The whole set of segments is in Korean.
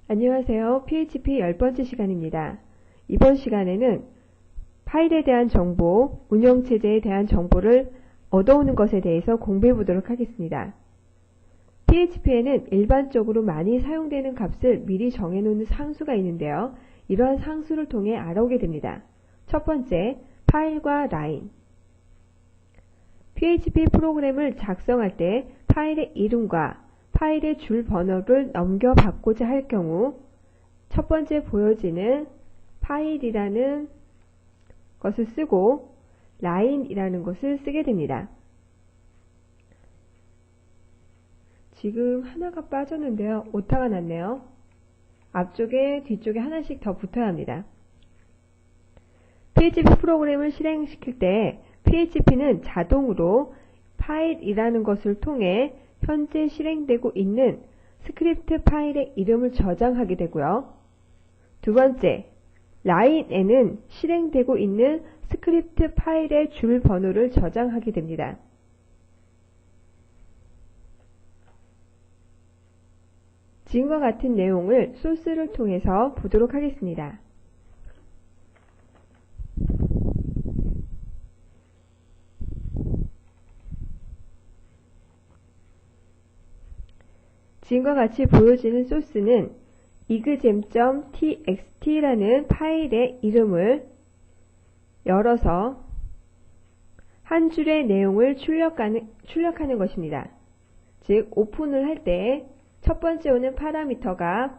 안녕하세요. PHP 10번째 시간입니다. 이번 시간에는 파일에 대한 정보, 운영체제에 대한 정보를 얻어오는 것에 대해서 공부해 보도록 하겠습니다. PHP에는 일반적으로 많이 사용되는 값을 미리 정해놓는 상수가 있는데요. 이러한 상수를 통해 알아오게 됩니다. 첫 번째, 파일과 라인. PHP 프로그램을 작성할 때 파일의 이름과 파일의 줄 번호를 넘겨받고자 할 경우 첫 번째 보여지는 파일이라는 것을 쓰고 라인이라는 것을 쓰게 됩니다. 지금 하나가 빠졌는데요. 오타가 났네요. 앞쪽에 뒤쪽에 하나씩 더 붙어야 합니다. PHP 프로그램을 실행시킬 때 PHP는 자동으로 파일이라는 것을 통해 현재 실행되고 있는 스크립트 파일의 이름을 저장하게 되고요. 두 번째, 라인에는 실행되고 있는 스크립트 파일의 줄 번호를 저장하게 됩니다. 지금과 같은 내용을 소스를 통해서 보도록 하겠습니다. 지금과 같이 보여지는 소스는 exam.txt라는 파일의 이름을 열어서 한 줄의 내용을 출력하는 것입니다. 즉, 오픈을 할 때 첫 번째 오는 파라미터가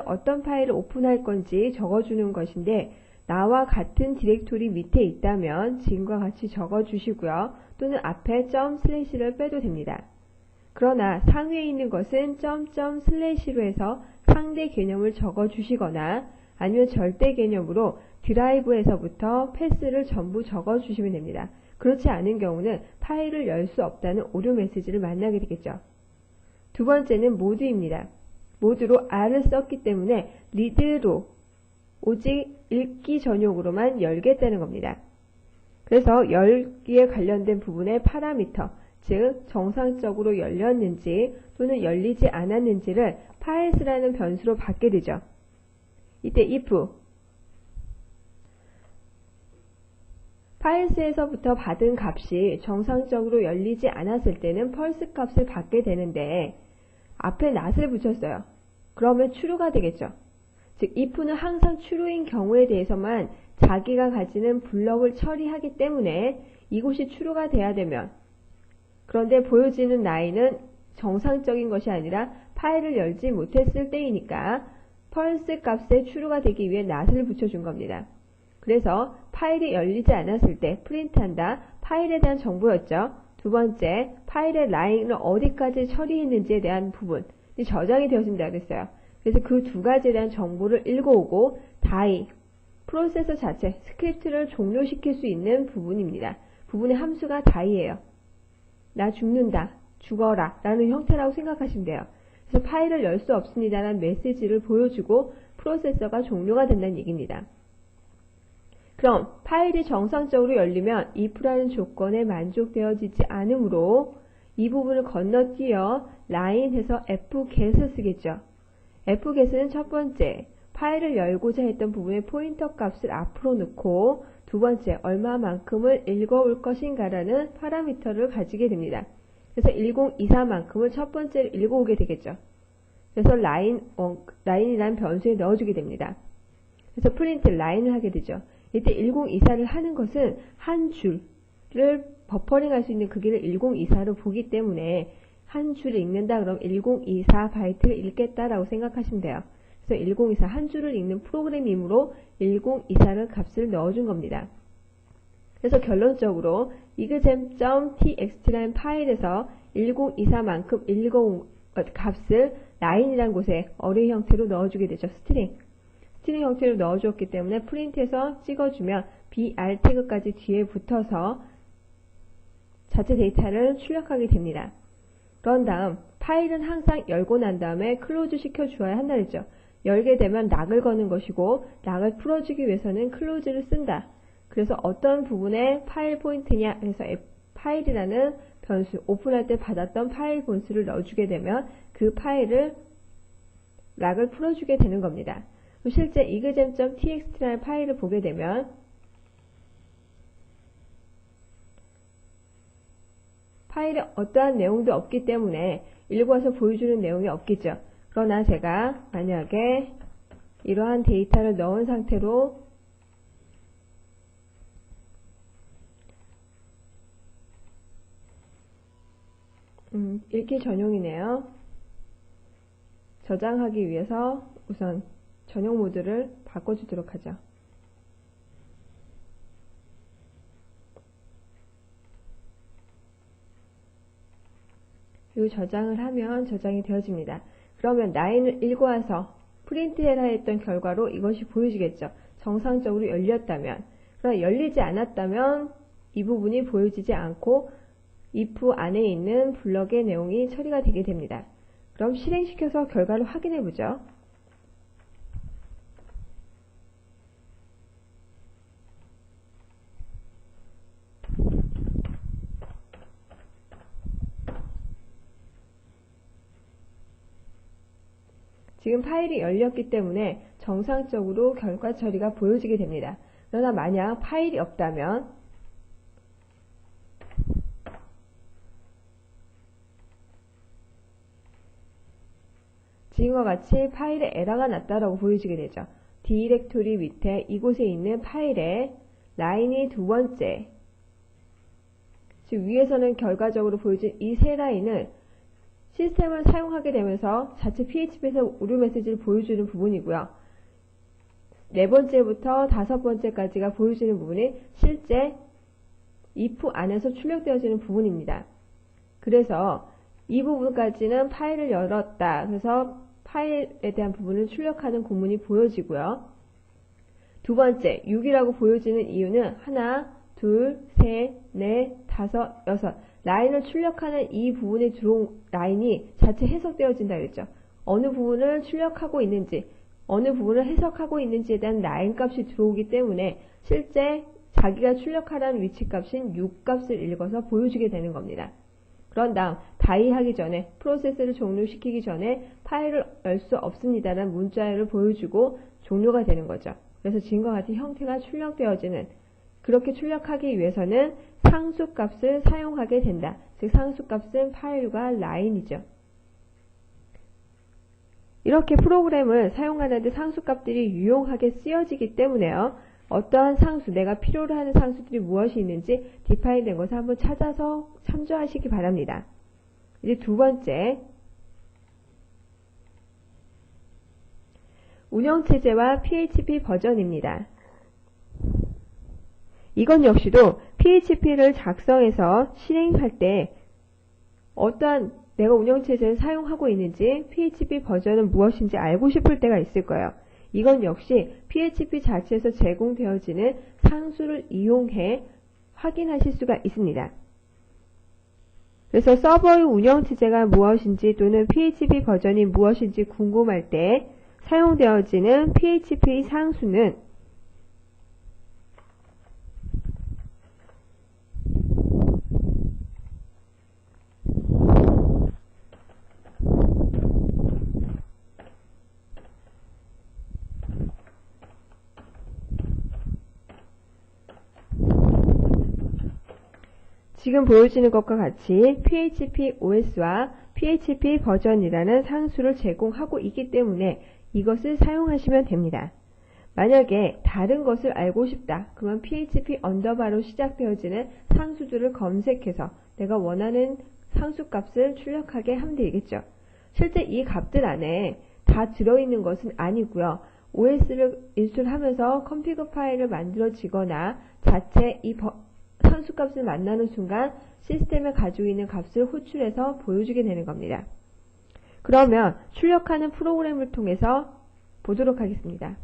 어떤 파일을 오픈할 건지 적어주는 것인데, 나와 같은 디렉토리 밑에 있다면 지금과 같이 적어주시고요. 또는 앞에 점/를 빼도 됩니다. 그러나 상위에 있는 것은 점//로 해서 상대 개념을 적어주시거나 아니면 절대 개념으로 드라이브에서부터 패스를 전부 적어주시면 됩니다. 그렇지 않은 경우는 파일을 열 수 없다는 오류 메시지를 만나게 되겠죠. 두 번째는 모드입니다. 모드로 R을 썼기 때문에 리드로 오직 읽기 전용으로만 열겠다는 겁니다. 그래서 열기에 관련된 부분의 파라미터, 즉 정상적으로 열렸는지 또는 열리지 않았는지를 files라는 변수로 받게 되죠. 이때 if files에서부터 받은 값이 정상적으로 열리지 않았을 때는 false 값을 받게 되는데 앞에 not을 붙였어요. 그러면 true가 되겠죠. 즉 if는 항상 true인 경우에 대해서만 자기가 가지는 블럭을 처리하기 때문에 이곳이 true가 돼야 되면, 그런데 보여지는 라인은 정상적인 것이 아니라 파일을 열지 못했을 때이니까 false 값에 true가 되기 위해 not을 붙여준 겁니다. 그래서 파일이 열리지 않았을 때 프린트한다. 파일에 대한 정보였죠. 두 번째, 파일의 라인을 어디까지 처리했는지에 대한 부분이 저장이 되어진다고 했어요. 그래서 그 두 가지에 대한 정보를 읽어오고 die, 프로세서 자체, 스크립트를 종료시킬 수 있는 부분입니다. 부분의 함수가 die예요. 나 죽는다, 죽어라 라는 형태라고 생각하시면 돼요. 그래서 파일을 열 수 없습니다라는 메시지를 보여주고 프로세서가 종료가 된다는 얘기입니다. 그럼 파일이 정상적으로 열리면 if라는 조건에 만족되어지지 않으므로 이 부분을 건너뛰어 라인해서 fget을 쓰겠죠. fget은 첫 번째, 파일을 열고자 했던 부분의 포인터 값을 앞으로 넣고 두 번째, 얼마만큼을 읽어올 것인가라는 파라미터를 가지게 됩니다. 그래서 1024만큼을 첫 번째로 읽어오게 되겠죠. 그래서 라인이라는 변수에 넣어주게 됩니다. 그래서 프린트 라인을 하게 되죠. 이때 1024를 하는 것은 한 줄을 버퍼링할 수 있는 크기를 1024로 보기 때문에 한 줄을 읽는다 그러면 1024 바이트를 읽겠다라고 생각하시면 돼요. 그래서 1024 한 줄을 읽는 프로그램이므로 1024를 값을 넣어준 겁니다. 그래서 결론적으로 exam.txt라는 파일에서 1024만큼 읽어온 값을 라인이라는 곳에 어레이 형태로 넣어주게 되죠. 스트링 형태로 넣어주었기 때문에 프린트해서 찍어주면 br 태그까지 뒤에 붙어서 자체 데이터를 출력하게 됩니다. 그런 다음 파일은 항상 열고 난 다음에 클로즈 시켜주어야 한다 그랬죠. 열게 되면 락을 거는 것이고 락을 풀어주기 위해서는 클로즈를 쓴다. 그래서 어떤 부분에 파일 포인트냐 해서 파일이라는 변수, 오픈할 때 받았던 파일 본수를 넣어주게 되면 그 파일을 락을 풀어주게 되는 겁니다. 실제 exam.txt라는 파일을 보게 되면 파일에 어떠한 내용도 없기 때문에 읽어서 보여주는 내용이 없겠죠. 그러나 제가 만약에 이러한 데이터를 넣은 상태로 읽기 전용이네요. 저장하기 위해서 우선 전용 모드를 바꿔주도록 하죠. 그리고 저장을 하면 저장이 되어집니다. 그러면 라인을 읽어와서 프린트해라 했던 결과로 이것이 보여지겠죠. 정상적으로 열렸다면. 그러나 열리지 않았다면 이 부분이 보여지지 않고 if 안에 있는 블럭의 내용이 처리가 되게 됩니다. 그럼 실행시켜서 결과를 확인해 보죠. 지금 파일이 열렸기 때문에 정상적으로 결과 처리가 보여지게 됩니다. 그러나 만약 파일이 없다면 지금과 같이 파일에 에러가 났다라고 보여지게 되죠. 디렉토리 밑에 이곳에 있는 파일에 라인이 두 번째, 즉 위에서는 결과적으로 보여진 이 세 라인을 시스템을 사용하게 되면서 자체 PHP에서 오류 메시지를 보여주는 부분이고요. 네 번째부터 다섯 번째까지가 보여지는 부분이 실제 if 안에서 출력되어지는 부분입니다. 그래서 이 부분까지는 파일을 열었다. 그래서 파일에 대한 부분을 출력하는 구문이 보여지고요. 두 번째, 6이라고 보여지는 이유는 하나, 둘, 셋, 넷, 다섯, 여섯 라인을 출력하는 이 부분에 들어온 라인이 자체 해석되어진다 그랬죠. 어느 부분을 출력하고 있는지, 어느 부분을 해석하고 있는지에 대한 라인 값이 들어오기 때문에 실제 자기가 출력하라는 위치 값인 6 값을 읽어서 보여주게 되는 겁니다. 그런 다음 다이하기 전에 프로세스를 종료시키기 전에 파일을 열 수 없습니다라는 문자를 보여주고 종료가 되는 거죠. 그래서 지금과 같은 형태가 출력되어지는, 그렇게 출력하기 위해서는 상수값을 사용하게 된다. 즉 상수값은 파일과 라인이죠. 이렇게 프로그램을 사용하는데 상수값들이 유용하게 쓰여지기 때문에요. 어떠한 상수, 내가 필요로 하는 상수들이 무엇이 있는지 디파인 된 것을 한번 찾아서 참조하시기 바랍니다. 이제 두 번째, 운영체제와 PHP 버전입니다. 이건 역시도 PHP를 작성해서 실행할 때 어떠한 내가 운영체제를 사용하고 있는지 PHP 버전은 무엇인지 알고 싶을 때가 있을 거예요. 이건 역시 PHP 자체에서 제공되어지는 상수를 이용해 확인하실 수가 있습니다. 그래서 서버의 운영체제가 무엇인지 또는 PHP 버전이 무엇인지 궁금할 때 사용되어지는 PHP 상수는 지금 보여지는 것과 같이 PHP OS와 PHP 버전이라는 상수를 제공하고 있기 때문에 이것을 사용하시면 됩니다. 만약에 다른 것을 알고 싶다. 그러면 PHP 언더바로 시작되어지는 상수들을 검색해서 내가 원하는 상수값을 출력하게 하면 되겠죠. 실제 이 값들 안에 다 들어있는 것은 아니고요. OS를 인스톨하면서 컴피그 파일을 만들어지거나 자체 이 상수값을 만나는 순간 시스템에 가지고 있는 값을 호출해서 보여주게 되는 겁니다. 그러면 출력하는 프로그램을 통해서 보도록 하겠습니다.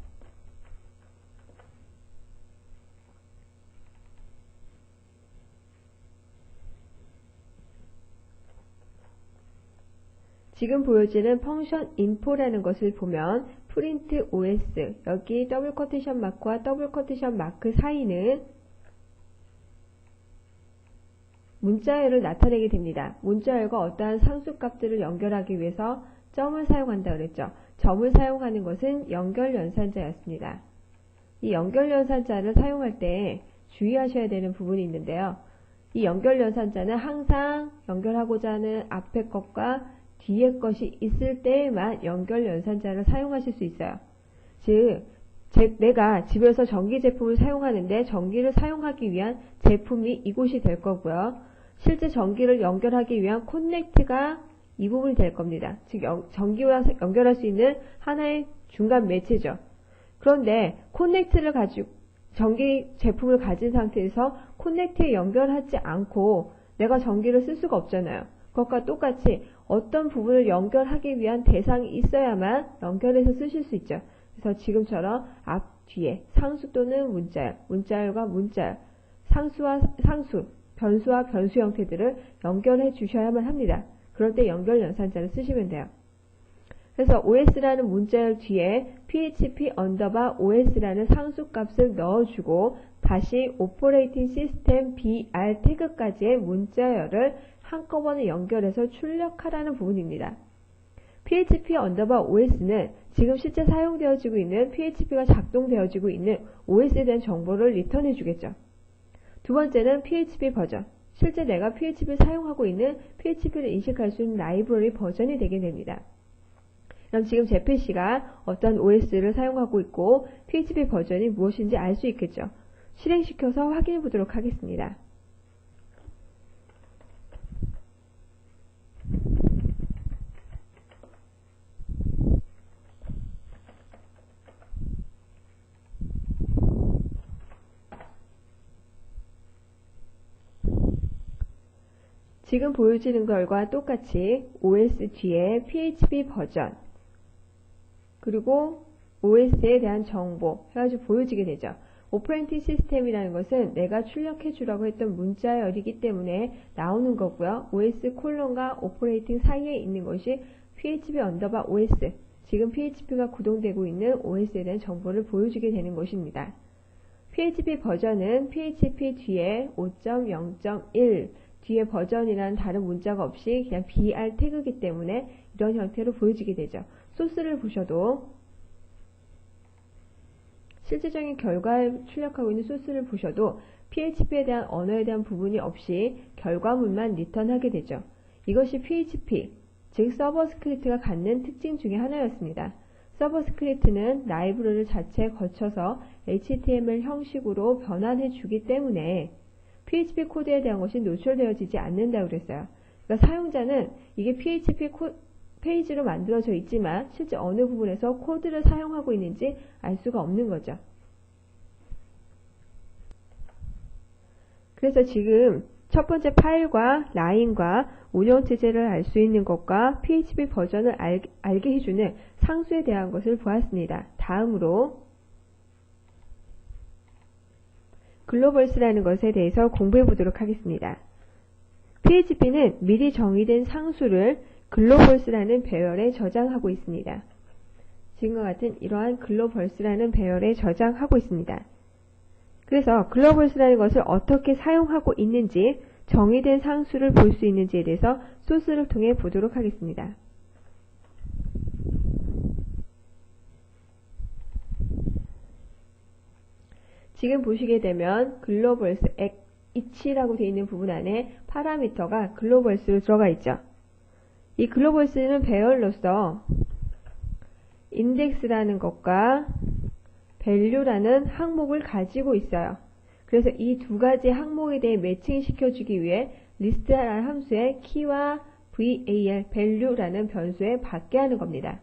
지금 보여지는 펑션 info라는 것을 보면 print os, 여기 더블 커테이션 마크와 더블 커테이션 마크 사이는 문자열을 나타내게 됩니다. 문자열과 어떠한 상수값들을 연결하기 위해서 점을 사용한다 그랬죠. 점을 사용하는 것은 연결연산자였습니다. 이 연결연산자를 사용할 때 주의하셔야 되는 부분이 있는데요. 이 연결연산자는 항상 연결하고자 하는 앞에 것과 뒤에 것이 있을 때에만 연결연산자를 사용하실 수 있어요. 즉, 내가 집에서 전기 제품을 사용하는데 전기를 사용하기 위한 제품이 이곳이 될 거고요. 실제 전기를 연결하기 위한 커넥트가 이 부분이 될 겁니다. 즉, 전기와 연결할 수 있는 하나의 중간 매체죠. 그런데 커넥트를 가지고 전기 제품을 가진 상태에서 커넥트에 연결하지 않고 내가 전기를 쓸 수가 없잖아요. 그것과 똑같이 어떤 부분을 연결하기 위한 대상이 있어야만 연결해서 쓰실 수 있죠. 그래서 지금처럼 앞, 뒤에 상수 또는 문자열, 문자열과 문자열, 상수와 상수, 변수와 변수 형태들을 연결해 주셔야만 합니다. 그럴 때 연결연산자를 쓰시면 돼요. 그래서 OS라는 문자열 뒤에 PHP OS라는 상수값을 넣어주고 다시 오퍼레이팅 시스템 BR 태그까지의 문자열을 한꺼번에 연결해서 출력하라는 부분입니다. PHP OS는 지금 실제 사용되어지고 있는 PHP가 작동되어지고 있는 OS에 대한 정보를 리턴해 주겠죠. 두 번째는 PHP 버전. 실제 내가 PHP를 사용하고 있는 PHP를 인식할 수 있는 라이브러리 버전이 되게 됩니다. 그럼 지금 제 PC가 어떤 OS를 사용하고 있고 PHP 버전이 무엇인지 알 수 있겠죠. 실행시켜서 확인해 보도록 하겠습니다. 지금 보여지는 것과 똑같이 OS 뒤에 PHP 버전 그리고 OS에 대한 정보 해가지고 보여지게 되죠. 오퍼레이팅 시스템이라는 것은 내가 출력해 주라고 했던 문자열이기 때문에 나오는 거고요. OS 콜론과 오퍼레이팅 사이에 있는 것이 PHP OS 지금 PHP가 구동되고 있는 OS에 대한 정보를 보여주게 되는 것입니다. PHP 버전은 PHP 뒤에 5.0.1 뒤에 버전이라는 다른 문자가 없이 그냥 BR 태그이기 때문에 이런 형태로 보여지게 되죠. 소스를 보셔도 실제적인 결과를 출력하고 있는 소스를 보셔도 PHP에 대한 언어에 대한 부분이 없이 결과물만 리턴하게 되죠. 이것이 PHP, 즉 서버 스크립트가 갖는 특징 중에 하나였습니다. 서버 스크립트는 라이브러리 자체에 거쳐서 HTML 형식으로 변환해 주기 때문에 PHP 코드에 대한 것이 노출되어지지 않는다고 그랬어요. 그러니까 사용자는 이게 PHP 페이지로 만들어져 있지만 실제 어느 부분에서 코드를 사용하고 있는지 알 수가 없는 거죠. 그래서 지금 첫 번째 파일과 라인과 운영체제를 알 수 있는 것과 PHP 버전을 알게 해주는 상수에 대한 것을 보았습니다. 다음으로 글로벌스라는 것에 대해서 공부해 보도록 하겠습니다. PHP는 미리 정의된 상수를 글로벌스라는 배열에 저장하고 있습니다. 지금과 같은 이러한 글로벌스라는 배열에 저장하고 있습니다. 그래서 글로벌스라는 것을 어떻게 사용하고 있는지 정의된 상수를 볼 수 있는지에 대해서 소스를 통해 보도록 하겠습니다. 지금 보시게 되면 글로벌스 each라고 되어 있는 부분 안에 파라미터가 글로벌스로 들어가 있죠. 이 글로벌스는 배열로서 인덱스라는 것과 value라는 항목을 가지고 있어요. 그래서 이 두 가지 항목에 대해 매칭시켜주기 위해 list라는 함수의 key와 val, value라는 변수에 받게 하는 겁니다.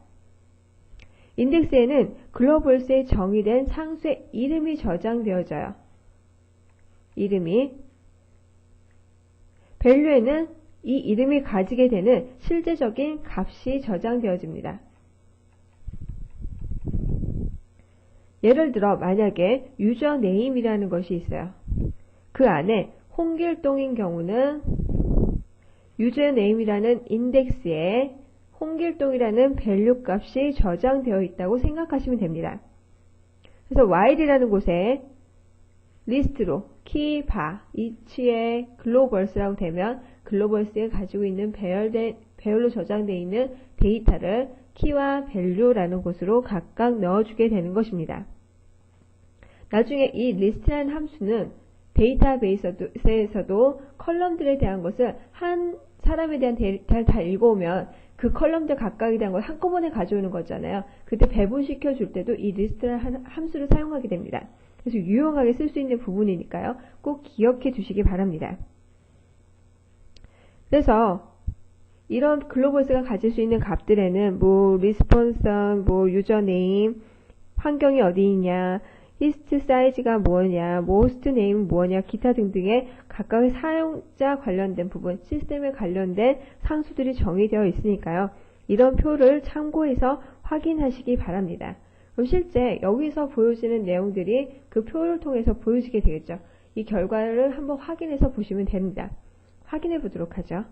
인덱스에는 글로벌스에 정의된 상수의 이름이 저장되어져요. 이름이. value에는 이 이름이 가지게 되는 실제적인 값이 저장되어집니다. 예를 들어 만약에 유저 네임이라는 것이 있어요. 그 안에 홍길동인 경우는 유저 네임이라는 인덱스에 홍길동이라는 밸류 값이 저장되어 있다고 생각하시면 됩니다. 그래서 while이라는 곳에 리스트로 key, bar, each의 글로벌스라고 되면 글로벌스에 가지고 있는 배열로 저장되어 있는 데이터를 키와 value라는 곳으로 각각 넣어주게 되는 것입니다. 나중에 이 list라는 함수는 데이터베이스에서도 컬럼들에 대한 것을 한 사람에 대한 데이터를 다 읽어오면 그 컬럼들 각각에 대한 걸 한꺼번에 가져오는 거잖아요. 그때 배분시켜 줄 때도 이 list라는 함수를 사용하게 됩니다. 그래서 유용하게 쓸 수 있는 부분이니까요. 꼭 기억해 두시기 바랍니다. 그래서 이런 글로벌스가 가질 수 있는 값들에는 뭐 리스폰성, 뭐 유저네임, 환경이 어디 있냐, 히스트 사이즈가 뭐냐, 뭐 호스트 네임은 뭐냐, 기타 등등의 각각의 사용자 관련된 부분, 시스템에 관련된 상수들이 정의되어 있으니까요. 이런 표를 참고해서 확인하시기 바랍니다. 그럼 실제 여기서 보여지는 내용들이 그 표를 통해서 보여지게 되겠죠. 이 결과를 한번 확인해서 보시면 됩니다. 확인해 보도록 하죠.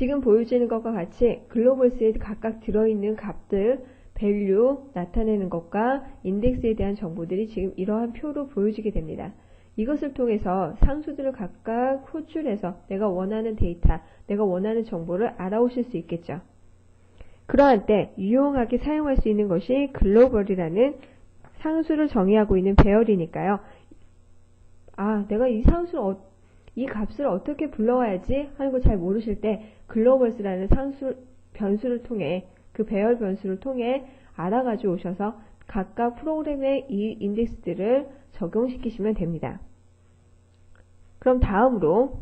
지금 보여지는 것과 같이 글로벌스에 각각 들어있는 값들, value 나타내는 것과 인덱스에 대한 정보들이 지금 이러한 표로 보여지게 됩니다. 이것을 통해서 상수들을 각각 호출해서 내가 원하는 데이터, 내가 원하는 정보를 알아오실 수 있겠죠. 그러한 때 유용하게 사용할 수 있는 것이 글로벌이라는 상수를 정의하고 있는 배열이니까요. 아, 내가 이 상수를 이 값을 어떻게 불러와야지 하는 걸 잘 모르실 때 글로벌스라는 변수를 통해 그 배열 변수를 통해 알아가지고 오셔서 각각 프로그램의 이 인덱스들을 적용시키시면 됩니다. 그럼 다음으로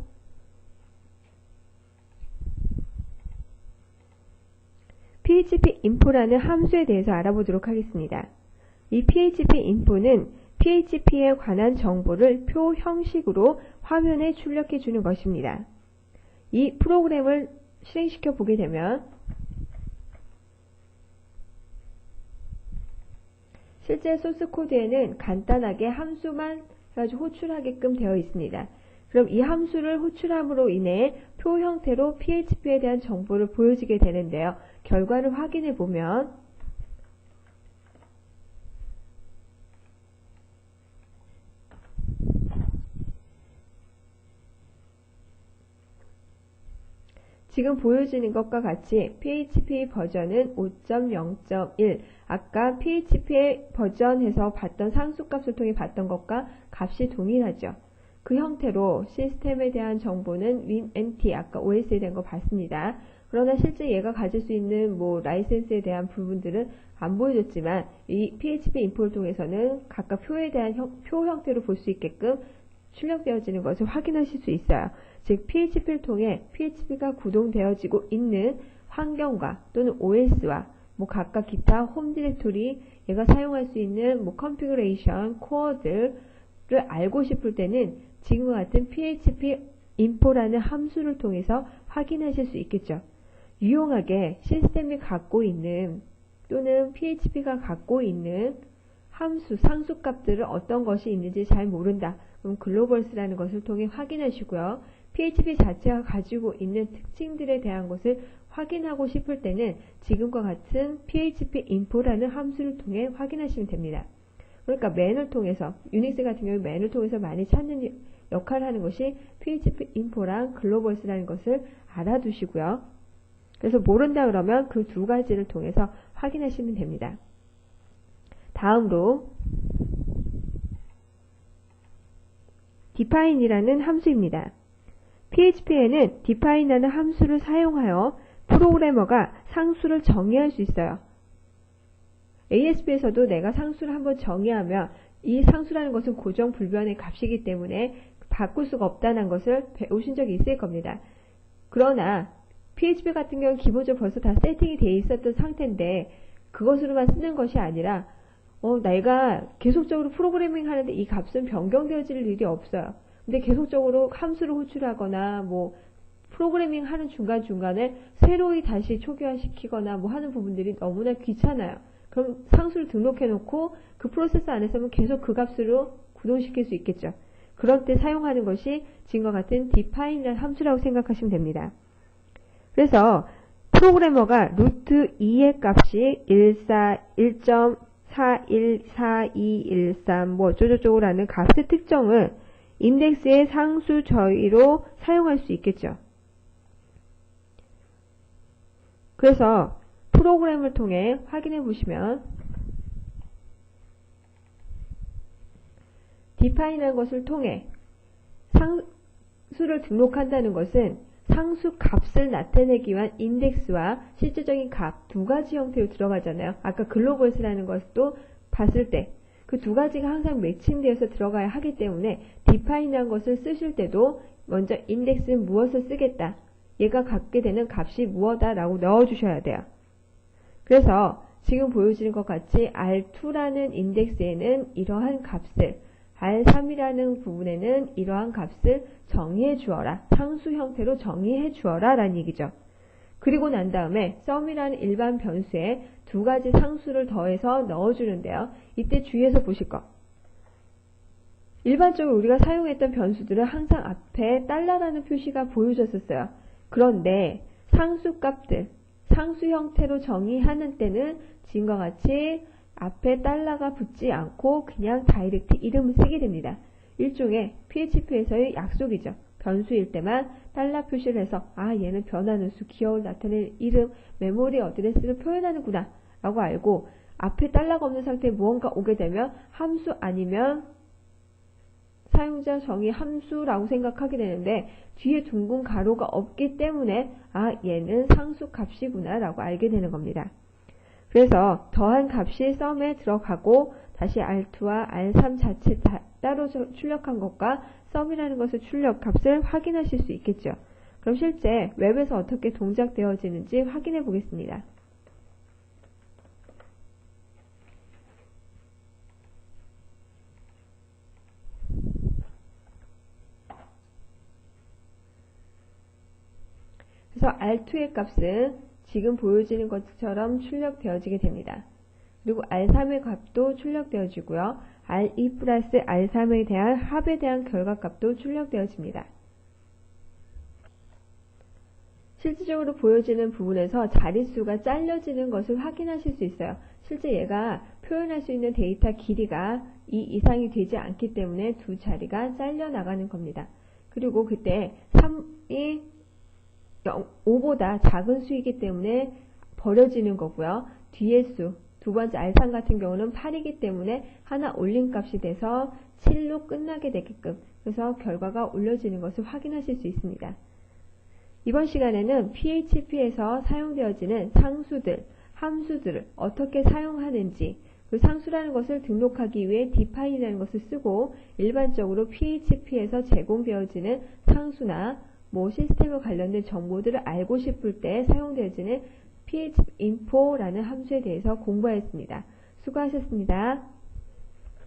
php info라는 함수에 대해서 알아보도록 하겠습니다. 이 php info는 php에 관한 정보를 표 형식으로 화면에 출력해 주는 것입니다. 이 프로그램을 실행시켜 보게 되면 실제 소스 코드에는 간단하게 함수만 가지고 호출하게끔 되어 있습니다. 그럼 이 함수를 호출함으로 인해 표 형태로 php에 대한 정보를 보여주게 되는데요. 결과를 확인해 보면 지금 보여지는 것과 같이 PHP 버전은 5.0.1 아까 PHP 버전에서 봤던 상수값을 통해 봤던 것과 값이 동일하죠. 그 형태로 시스템에 대한 정보는 WinNT 아까 OS에 대한 거 봤습니다. 그러나 실제 얘가 가질 수 있는 뭐 라이센스에 대한 부분들은 안 보여줬지만 이 PHP 인포를 통해서는 각각 표에 대한 표 형태로 볼 수 있게끔 출력되어지는 것을 확인하실 수 있어요. 즉 PHP를 통해 PHP가 구동되어지고 있는 환경과 또는 OS와 뭐 각각 기타 홈 디렉토리 얘가 사용할 수 있는 뭐 컨피그레이션 코어들을 알고 싶을 때는 지금과 같은 php info라는 함수를 통해서 확인하실 수 있겠죠. 유용하게 시스템이 갖고 있는 또는 PHP가 갖고 있는 함수, 상수값들을 어떤 것이 있는지 잘 모른다. 그럼 글로벌스라는 것을 통해 확인하시고요. PHP 자체가 가지고 있는 특징들에 대한 것을 확인하고 싶을 때는 지금과 같은 php info라는 함수를 통해 확인하시면 됩니다. 그러니까 맨을 통해서, 유닉스 같은 경우 맨을 통해서 많이 찾는 역할을 하는 것이 php info랑 글로벌스라는 것을 알아두시고요. 그래서 모른다 그러면 그 두 가지를 통해서 확인하시면 됩니다. 다음으로 define이라는 함수입니다. PHP에는 define이라는 함수를 사용하여 프로그래머가 상수를 정의할 수 있어요. ASP에서도 내가 상수를 한번 정의하면 이 상수라는 것은 고정불변의 값이기 때문에 바꿀 수가 없다는 것을 배우신 적이 있을 겁니다. 그러나 PHP 같은 경우는 기본적으로 벌써 다 세팅이 되어 있었던 상태인데 그것으로만 쓰는 것이 아니라 내가 계속적으로 프로그래밍 하는데 이 값은 변경되어질 일이 없어요. 근데 계속적으로 함수를 호출하거나 뭐 프로그래밍 하는 중간중간에 새로이 다시 초기화시키거나 뭐 하는 부분들이 너무나 귀찮아요. 그럼 상수를 등록해 놓고 그 프로세스 안에서는 계속 그 값으로 구동시킬 수 있겠죠. 그럴 때 사용하는 것이 지금과 같은 define이라는 함수라고 생각하시면 됩니다. 그래서 프로그래머가 루트 2의 값이 1.4 41, 42, 13, 뭐 어쩌고저쩌고라는 값의 특정을 인덱스의 상수 저위로 사용할 수 있겠죠. 그래서 프로그램을 통해 확인해 보시면 define이라는 것을 통해 상수를 등록한다는 것은 상수 값을 나타내기 위한 인덱스와 실질적인 값 두 가지 형태로 들어가잖아요. 아까 글로벌스라는 것도 봤을 때 그 두 가지가 항상 매칭되어서 들어가야 하기 때문에 define이라는 것을 쓰실 때도 먼저 인덱스는 무엇을 쓰겠다. 얘가 갖게 되는 값이 무엇이다 라고 넣어주셔야 돼요. 그래서 지금 보여지는 것 같이 R2라는 인덱스에는 이러한 값을 R3이라는 부분에는 이러한 값을 정의해 주어라. 상수 형태로 정의해 주어라 라는 얘기죠. 그리고 난 다음에 sum이라는 일반 변수에 두 가지 상수를 더해서 넣어주는데요. 이때 주의해서 보실 것. 일반적으로 우리가 사용했던 변수들은 항상 앞에 달러라는 표시가 보여졌었어요. 그런데 상수 값들, 상수 형태로 정의하는 때는 지금과 같이 앞에 달러가 붙지 않고 그냥 다이렉트 이름을 쓰게 됩니다. 일종의 PHP에서의 약속이죠. 변수일 때만 달러 표시를 해서 얘는 변하는 수, 기억을 나타낼 이름, 메모리 어드레스를 표현하는구나 라고 알고 앞에 달러가 없는 상태에 무언가 오게 되면 함수 아니면 사용자 정의 함수라고 생각하게 되는데 뒤에 둥근 가로가 없기 때문에 얘는 상수 값이구나 라고 알게 되는 겁니다. 그래서 더한 값이 sum에 들어가고 다시 R2와 R3 자체 따로 출력한 것과 sum이라는 것의 출력 값을 확인하실 수 있겠죠. 그럼 실제 웹에서 어떻게 동작되어지는지 확인해 보겠습니다. 그래서 R2의 값은 지금 보여지는 것처럼 출력되어지게 됩니다. 그리고 R3의 값도 출력되어지고요. R2 플러스 R3에 대한 합에 대한 결과값도 출력되어집니다. 실질적으로 보여지는 부분에서 자릿수가 잘려지는 것을 확인하실 수 있어요. 실제 얘가 표현할 수 있는 데이터 길이가 2 이상이 되지 않기 때문에 두 자리가 잘려 나가는 겁니다. 그리고 그때 3이 5보다 작은 수이기 때문에 버려지는 거고요. 뒤의 수, 두 번째 R3 같은 경우는 8이기 때문에 하나 올린 값이 돼서 7로 끝나게 되게끔 그래서 결과가 올려지는 것을 확인하실 수 있습니다. 이번 시간에는 PHP에서 사용되어지는 상수들, 함수들을 어떻게 사용하는지 그 상수라는 것을 등록하기 위해 define이라는 것을 쓰고 일반적으로 PHP에서 제공되어지는 상수나 시스템과 관련된 정보들을 알고 싶을 때 사용되어지는 phpinfo라는 함수에 대해서 공부하였습니다. 수고하셨습니다.